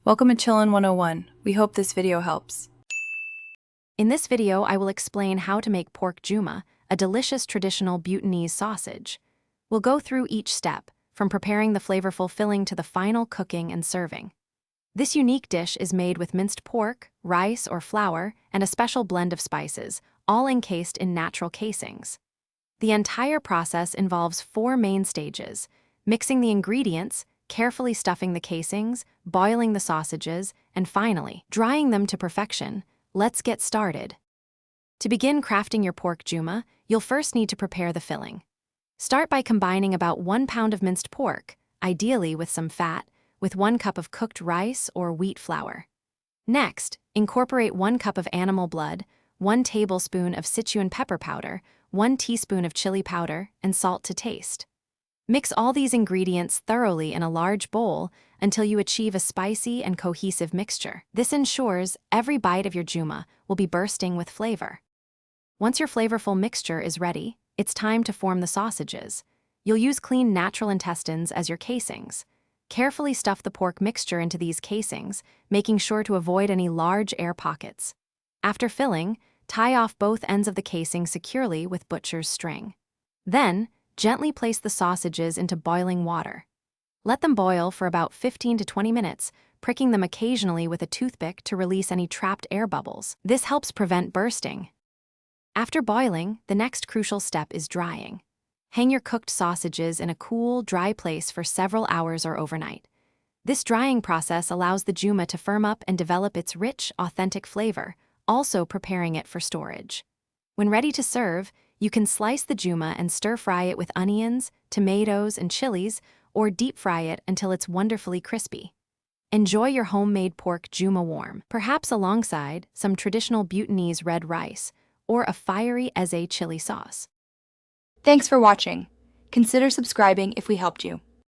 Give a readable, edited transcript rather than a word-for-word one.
Welcome to Chillin' 101. We hope this video helps. In this video, I will explain how to make pork Juma, a delicious traditional Bhutanese sausage. We'll go through each step, from preparing the flavorful filling to the final cooking and serving. This unique dish is made with minced pork, rice or flour, and a special blend of spices, all encased in natural casings. The entire process involves 4 main stages: mixing the ingredients, carefully stuffing the casings, boiling the sausages, and finally, drying them to perfection. Let's get started. To begin crafting your pork Juma, you'll first need to prepare the filling. Start by combining about 1 pound of minced pork, ideally with some fat, with 1 cup of cooked rice or wheat flour. Next, incorporate 1 cup of animal blood, 1 tablespoon of Sichuan pepper powder, 1 teaspoon of chili powder, and salt to taste. Mix all these ingredients thoroughly in a large bowl until you achieve a spicy and cohesive mixture. This ensures every bite of your Juma will be bursting with flavor. Once your flavorful mixture is ready, it's time to form the sausages. You'll use clean natural intestines as your casings. Carefully stuff the pork mixture into these casings, making sure to avoid any large air pockets. After filling, tie off both ends of the casing securely with butcher's string. Then, gently place the sausages into boiling water. Let them boil for about 15 to 20 minutes, pricking them occasionally with a toothpick to release any trapped air bubbles. This helps prevent bursting. After boiling, the next crucial step is drying. Hang your cooked sausages in a cool, dry place for several hours or overnight. This drying process allows the Juma to firm up and develop its rich, authentic flavor, also preparing it for storage. When ready to serve, you can slice the Juma and stir-fry it with onions, tomatoes, and chilies, or deep-fry it until it's wonderfully crispy. Enjoy your homemade pork Juma warm, perhaps alongside some traditional Bhutanese red rice or a fiery eze chili sauce. Thanks for watching. Consider subscribing if we helped you.